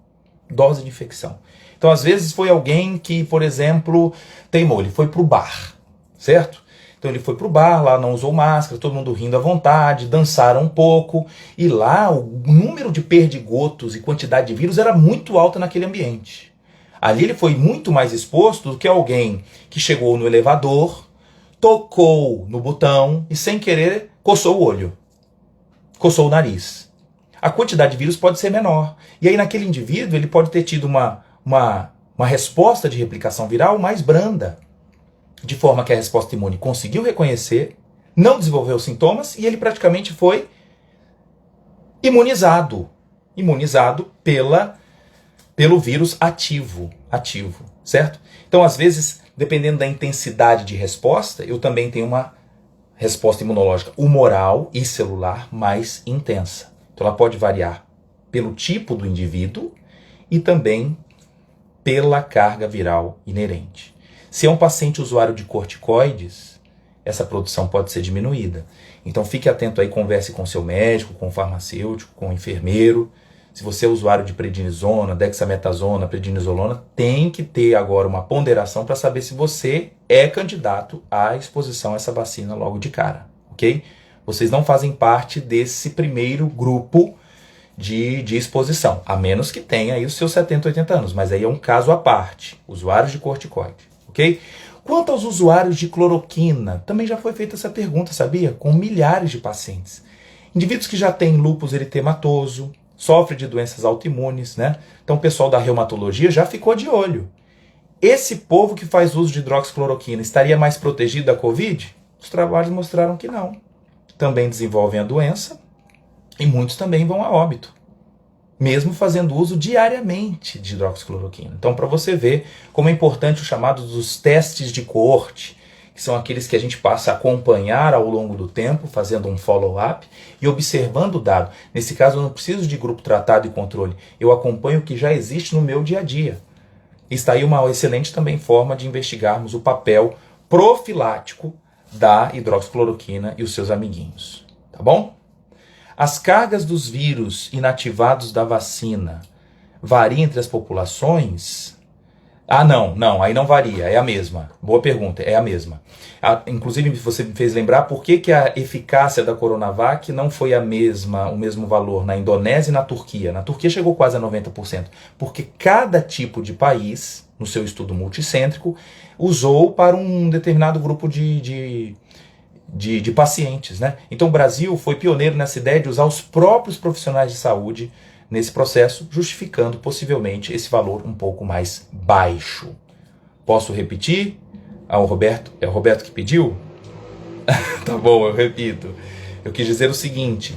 Dose de infecção. Então, às vezes, foi alguém que, por exemplo, teimou, ele foi pro bar, certo? Então ele foi pro bar, lá não usou máscara, todo mundo rindo à vontade, dançaram um pouco, e lá o número de perdigotos e quantidade de vírus era muito alta naquele ambiente. Ali ele foi muito mais exposto do que alguém que chegou no elevador, tocou no botão e sem querer coçou o olho, coçou o nariz. A quantidade de vírus pode ser menor. E aí naquele indivíduo ele pode ter tido uma resposta de replicação viral mais branda, de forma que a resposta imune conseguiu reconhecer, não desenvolveu sintomas e ele praticamente foi imunizado pelo vírus ativo, certo? Então, às vezes, dependendo da intensidade de resposta, eu também tenho uma resposta imunológica humoral e celular mais intensa. Então, ela pode variar pelo tipo do indivíduo e também pela carga viral inerente. Se é um paciente usuário de corticoides, essa produção pode ser diminuída. Então fique atento aí, converse com seu médico, com o farmacêutico, com o enfermeiro. Se você é usuário de prednisona, dexametasona, prednisolona, tem que ter agora uma ponderação para saber se você é candidato à exposição a essa vacina logo de cara, ok? Vocês não fazem parte desse primeiro grupo de exposição, a menos que tenha aí os seus 70, 80 anos, mas aí é um caso à parte, usuários de corticoide. Okay? Quanto aos usuários de cloroquina, também já foi feita essa pergunta, sabia? Com milhares de pacientes. Indivíduos que já têm lúpus eritematoso, sofrem de doenças autoimunes, né? Então o pessoal da reumatologia já ficou de olho. Esse povo que faz uso de hidroxicloroquina estaria mais protegido da Covid? Os trabalhos mostraram que não. Também desenvolvem a doença e muitos também vão a óbito, mesmo fazendo uso diariamente de hidroxicloroquina. Então, para você ver como é importante o chamado dos testes de coorte, que são aqueles que a gente passa a acompanhar ao longo do tempo, fazendo um follow-up e observando o dado. Nesse caso, eu não preciso de grupo tratado e controle, eu acompanho o que já existe no meu dia a dia. Está aí uma excelente também forma de investigarmos o papel profilático da hidroxicloroquina e os seus amiguinhos. Tá bom? As cargas dos vírus inativados da vacina variam entre as populações? Não, aí não varia, é a mesma. Boa pergunta, é a mesma. Inclusive, você me fez lembrar por que a eficácia da Coronavac não foi o mesmo valor na Indonésia e na Turquia. Na Turquia chegou quase a 90%, porque cada tipo de país, no seu estudo multicêntrico, usou para um determinado grupo de pacientes, né? Então o Brasil foi pioneiro nessa ideia de usar os próprios profissionais de saúde nesse processo, justificando possivelmente esse valor um pouco mais baixo. Posso repetir? O Roberto, é o Roberto que pediu? Tá bom, eu repito. Eu quis dizer o seguinte: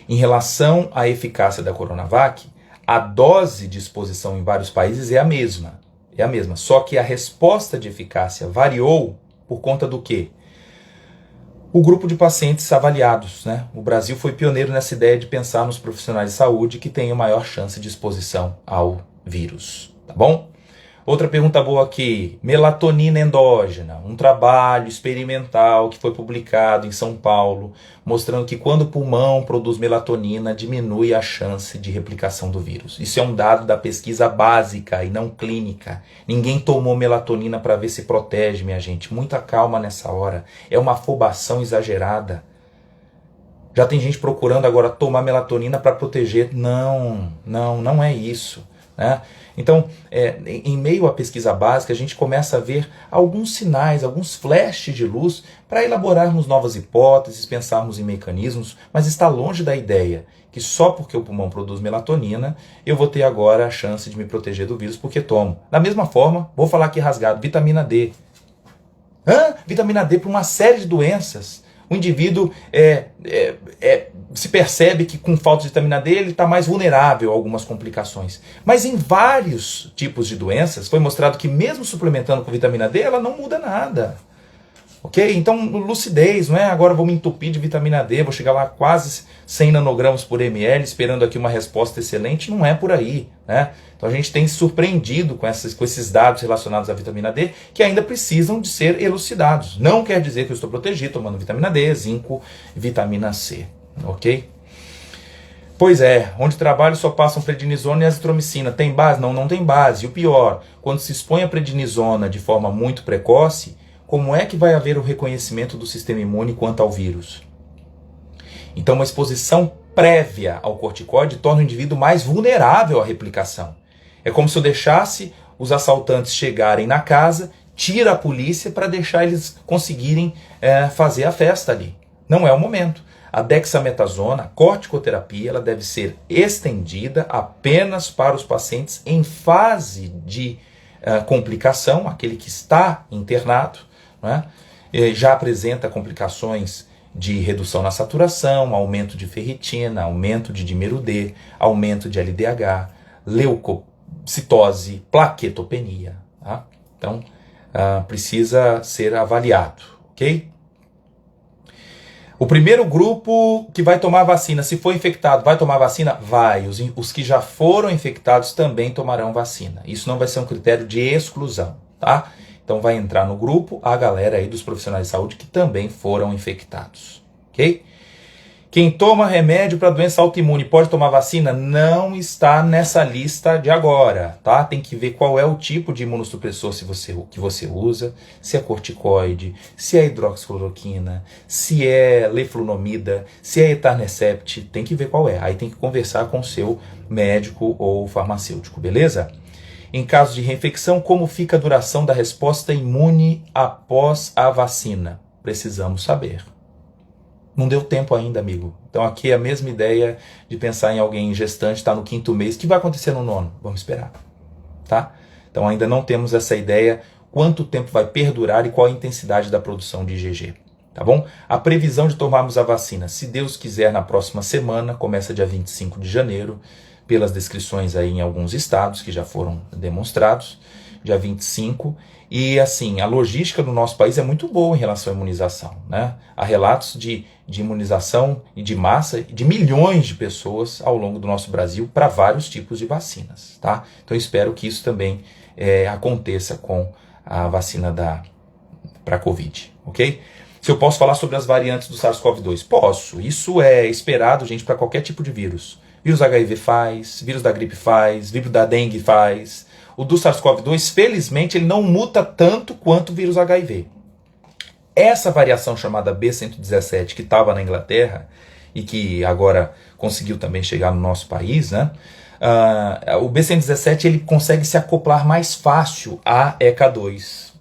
em relação à eficácia da Coronavac, a dose de exposição em vários países é a mesma, só que a resposta de eficácia variou por conta do quê? O grupo de pacientes avaliados, né? O Brasil foi pioneiro nessa ideia de pensar nos profissionais de saúde que tenham maior chance de exposição ao vírus, tá bom? Outra pergunta boa aqui, melatonina endógena, um trabalho experimental que foi publicado em São Paulo, mostrando que quando o pulmão produz melatonina, diminui a chance de replicação do vírus. Isso é um dado da pesquisa básica e não clínica. Ninguém tomou melatonina para ver se protege, minha gente. Muita calma nessa hora. É uma afobação exagerada. Já tem gente procurando agora tomar melatonina para proteger. Não é isso, né? Então, em meio à pesquisa básica, a gente começa a ver alguns sinais, alguns flashes de luz para elaborarmos novas hipóteses, pensarmos em mecanismos, mas está longe da ideia que só porque o pulmão produz melatonina, eu vou ter agora a chance de me proteger do vírus porque tomo. Da mesma forma, vou falar aqui rasgado, vitamina D. Vitamina D para uma série de doenças. O indivíduo se percebe que com falta de vitamina D ele está mais vulnerável a algumas complicações. Mas em vários tipos de doenças foi mostrado que mesmo suplementando com vitamina D ela não muda nada. Ok? Então, lucidez, não é? Agora vou me entupir de vitamina D, vou chegar lá quase 100 nanogramas por ml, esperando aqui uma resposta excelente. Não é por aí, né? Então a gente tem se surpreendido com esses dados relacionados à vitamina D, que ainda precisam de ser elucidados. Não quer dizer que eu estou protegido tomando vitamina D, zinco, vitamina C, ok? Pois é, onde trabalho só passam prednisona e azitromicina. Tem base? Não, não tem base. E o pior, quando se expõe a prednisona de forma muito precoce, como é que vai haver o reconhecimento do sistema imune quanto ao vírus? Então, uma exposição prévia ao corticoide torna o indivíduo mais vulnerável à replicação. É como se eu deixasse os assaltantes chegarem na casa, tira a polícia para deixar eles conseguirem fazer a festa ali. Não é o momento. A dexametasona, a corticoterapia, ela deve ser estendida apenas para os pacientes em fase de complicação, aquele que está internado, né? Já apresenta complicações de redução na saturação, aumento de ferritina, aumento de dímero D, aumento de LDH, leucocitose, plaquetopenia. Tá? Então, precisa ser avaliado, ok? O primeiro grupo que vai tomar vacina, se for infectado, vai tomar vacina? Vai. Os que já foram infectados também tomarão vacina. Isso não vai ser um critério de exclusão, tá? Então vai entrar no grupo a galera aí dos profissionais de saúde que também foram infectados, ok? Quem toma remédio para doença autoimune pode tomar vacina? Não está nessa lista de agora, tá? Tem que ver qual é o tipo de imunossupressor que você usa, se é corticoide, se é hidroxicloroquina, se é leflunomida, se é etanercept, tem que ver qual é. Aí tem que conversar com o seu médico ou farmacêutico, beleza? Em caso de reinfecção, como fica a duração da resposta imune após a vacina? Precisamos saber. Não deu tempo ainda, amigo. Então aqui é a mesma ideia de pensar em alguém gestante, está no 5º mês. O que vai acontecer no 9º? Vamos esperar. Tá? Então ainda não temos essa ideia quanto tempo vai perdurar e qual a intensidade da produção de IgG. Tá bom? A previsão de tomarmos a vacina, se Deus quiser, na próxima semana, começa dia 25 de janeiro, pelas descrições aí em alguns estados que já foram demonstrados, dia 25. E assim, a logística do nosso país é muito boa em relação à imunização, né? Há relatos de imunização e de massa de milhões de pessoas ao longo do nosso Brasil para vários tipos de vacinas, tá? Então eu espero que isso também aconteça com a vacina para a Covid, ok? Se eu posso falar sobre as variantes do SARS-CoV-2? Posso. Isso é esperado, gente, para qualquer tipo de vírus. Vírus HIV faz, vírus da gripe faz, vírus da dengue faz. O do SARS-CoV-2, felizmente, ele não muta tanto quanto o vírus HIV. Essa variação chamada B117, que estava na Inglaterra e que agora conseguiu também chegar no nosso país, né? O B117 ele consegue se acoplar mais fácil à ECA2.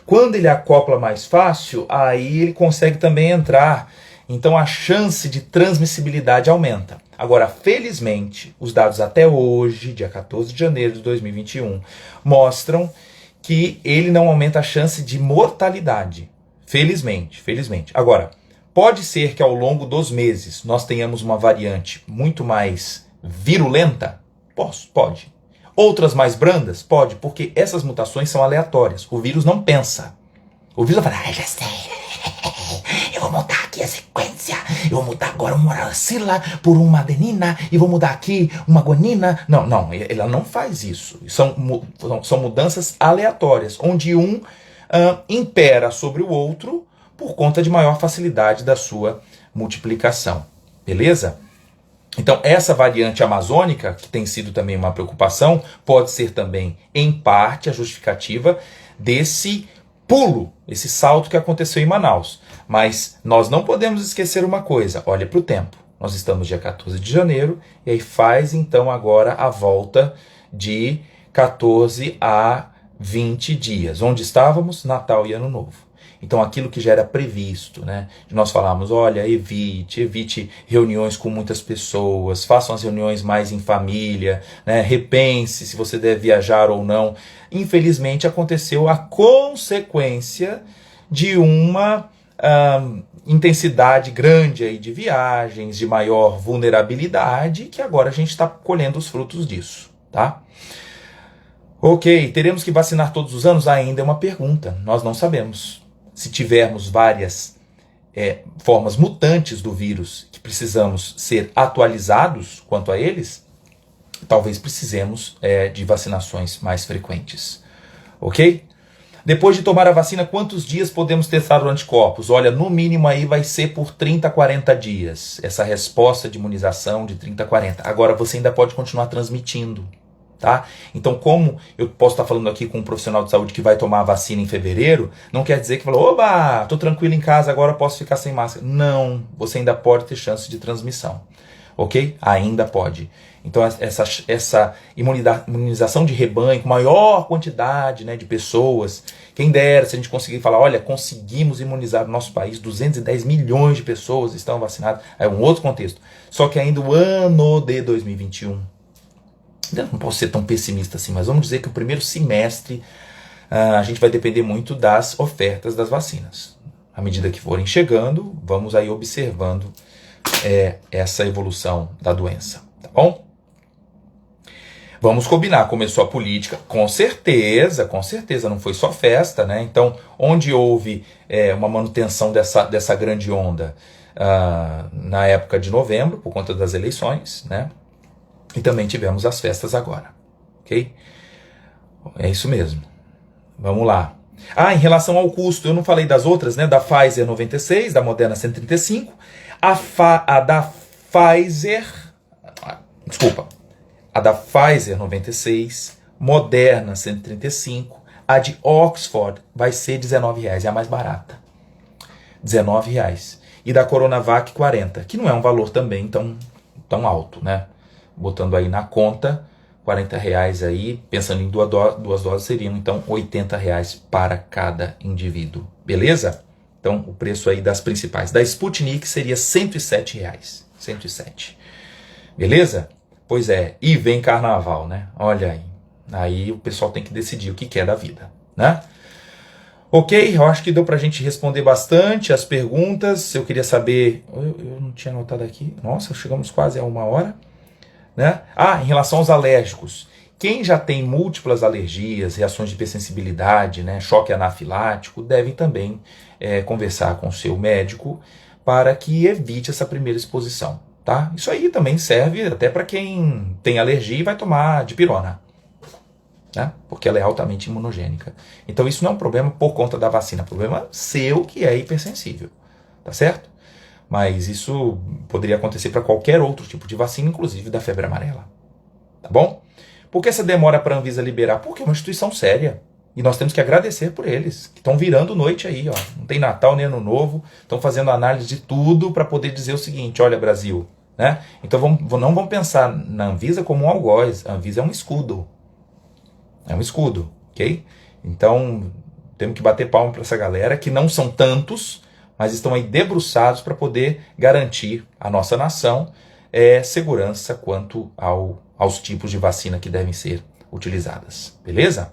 Quando ele acopla mais fácil, aí ele consegue também entrar. Então a chance de transmissibilidade aumenta. Agora, felizmente, os dados até hoje, dia 14 de janeiro de 2021, mostram que ele não aumenta a chance de mortalidade. Felizmente, felizmente. Agora, pode ser que ao longo dos meses nós tenhamos uma variante muito mais virulenta? Pode. Outras mais brandas? Pode, porque essas mutações são aleatórias. O vírus não pensa. O vírus vai falar, já sei. Eu vou mudar aqui a sequência, eu vou mudar agora uma uracila por uma adenina, e vou mudar aqui uma guanina. Não, ela não faz isso. São mudanças aleatórias, onde um impera sobre o outro por conta de maior facilidade da sua multiplicação. Beleza? Então, essa variante amazônica, que tem sido também uma preocupação, pode ser também, em parte, a justificativa desse pulo, esse salto que aconteceu em Manaus. Mas nós não podemos esquecer uma coisa, olha para o tempo. Nós estamos dia 14 de janeiro, e aí faz então agora a volta de 14 a 20 dias. Onde estávamos? Natal e Ano Novo. Então aquilo que já era previsto, né? Nós falamos, olha, evite reuniões com muitas pessoas, façam as reuniões mais em família, né? Repense se você deve viajar ou não. Infelizmente aconteceu a consequência de uma intensidade grande aí de viagens, de maior vulnerabilidade, que agora a gente está colhendo os frutos disso, tá? Ok, teremos que vacinar todos os anos? Ainda é uma pergunta, nós não sabemos. se tivermos várias formas mutantes do vírus que precisamos ser atualizados quanto a eles, talvez precisemos de vacinações mais frequentes. Ok? Depois de tomar a vacina, quantos dias podemos testar os anticorpos? Olha, no mínimo aí vai ser por 30 a 40 dias. Essa resposta de imunização de 30 a 40. Agora, você ainda pode continuar transmitindo. Tá? Então, como eu posso estar falando aqui com um profissional de saúde que vai tomar a vacina em fevereiro, não quer dizer que falou, oba, tô tranquilo em casa, agora posso ficar sem máscara. Não, você ainda pode ter chance de transmissão. Ok? Ainda pode. Então, essa imunização de rebanho, com maior quantidade, né, de pessoas, quem dera se a gente conseguir falar, olha, conseguimos imunizar o nosso país, 210 milhões de pessoas estão vacinadas, é um outro contexto. Só que ainda o ano de 2021, eu não posso ser tão pessimista assim, mas vamos dizer que o primeiro semestre a gente vai depender muito das ofertas das vacinas. À medida que forem chegando, vamos aí observando essa evolução da doença, tá bom? Vamos combinar, começou a política, com certeza, não foi só festa, né? Então, onde houve uma manutenção dessa grande onda na época de novembro, por conta das eleições, né? E também tivemos as festas agora, ok? É isso mesmo. Vamos lá. Em relação ao custo, eu não falei das outras, né? Da Pfizer 96, da Moderna 135, a da Pfizer 96, Moderna 135, a de Oxford vai ser R$19, é a mais barata. R$19. E da Coronavac 40, que não é um valor também tão alto, né? Botando aí na conta, R$40 aí, pensando em duas doses, seriam então R$80 para cada indivíduo. Beleza? Então, o preço aí das principais. Da Sputnik seria R$107. 107. Beleza? Pois é, e vem carnaval, né? Olha aí. Aí o pessoal tem que decidir o que quer da vida, né? Ok, eu acho que deu pra gente responder bastante as perguntas. Eu queria saber... Eu não tinha anotado aqui. Nossa, chegamos quase a 1 hora. Né? Em relação aos alérgicos. Quem já tem múltiplas alergias, reações de hipersensibilidade, né, choque anafilático, deve também conversar com o seu médico para que evite essa primeira exposição. Tá? Isso aí também serve até para quem tem alergia e vai tomar dipirona, né? Porque ela é altamente imunogênica. Então isso não é um problema por conta da vacina, é um problema seu que é hipersensível. Tá certo? Mas isso poderia acontecer para qualquer outro tipo de vacina, inclusive da febre amarela. Tá bom? Por que essa demora para a Anvisa liberar? Porque é uma instituição séria. E nós temos que agradecer por eles, que estão virando noite aí, ó. Não tem Natal nem Ano Novo, estão fazendo análise de tudo para poder dizer o seguinte, olha, Brasil, né? Então não vamos pensar na Anvisa como um algoz. A Anvisa é um escudo. É um escudo, ok? Então, temos que bater palma para essa galera, que não são tantos, mas estão aí debruçados para poder garantir à nossa nação segurança quanto aos tipos de vacina que devem ser utilizadas. Beleza?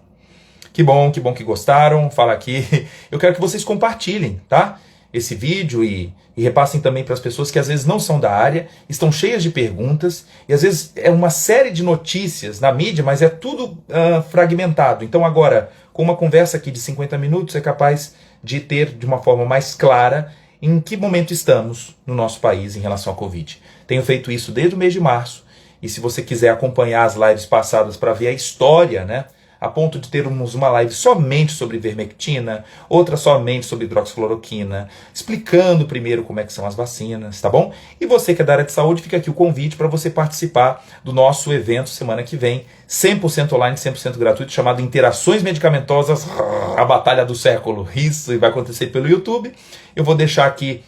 Que bom que gostaram. Fala aqui. Eu quero que vocês compartilhem, tá? Esse vídeo e repassem também para as pessoas que às vezes não são da área, estão cheias de perguntas, e às vezes é uma série de notícias na mídia, mas é tudo fragmentado. Então agora, com uma conversa aqui de 50 minutos, é capaz de ter de uma forma mais clara em que momento estamos no nosso país em relação à Covid. Tenho feito isso desde o mês de março, e se você quiser acompanhar as lives passadas para ver a história, né, a ponto de termos uma live somente sobre ivermectina, outra somente sobre hidroxicloroquina, explicando primeiro como é que são as vacinas, tá bom? E você que é da área de saúde, fica aqui o convite para você participar do nosso evento semana que vem, 100% online, 100% gratuito, chamado Interações Medicamentosas, a Batalha do Século. Isso vai acontecer pelo YouTube. Eu vou deixar aqui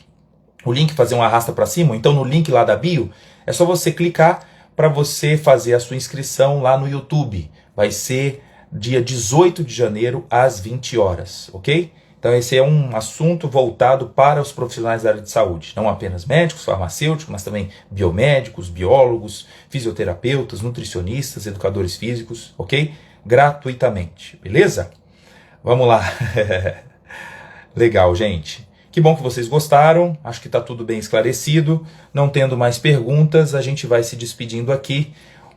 o link, fazer um arrasta para cima, então no link lá da bio, é só você clicar para você fazer a sua inscrição lá no YouTube. Vai ser dia 18 de janeiro, às 20 horas, ok? Então esse é um assunto voltado para os profissionais da área de saúde, não apenas médicos, farmacêuticos, mas também biomédicos, biólogos, fisioterapeutas, nutricionistas, educadores físicos, ok? Gratuitamente, beleza? Vamos lá. Legal, gente. Que bom que vocês gostaram, acho que está tudo bem esclarecido. Não tendo mais perguntas, a gente vai se despedindo aqui.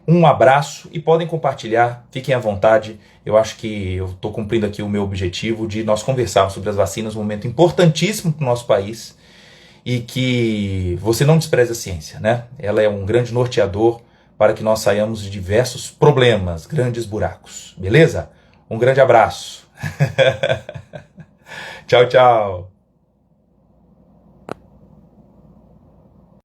Um abraço e podem compartilhar, fiquem à vontade. Eu acho que eu estou cumprindo aqui o meu objetivo de nós conversarmos sobre as vacinas, um momento importantíssimo para o nosso país, e que você não despreze a ciência, né? Ela é um grande norteador para que nós saiamos de diversos problemas, grandes buracos. Beleza? Um grande abraço. Tchau, tchau.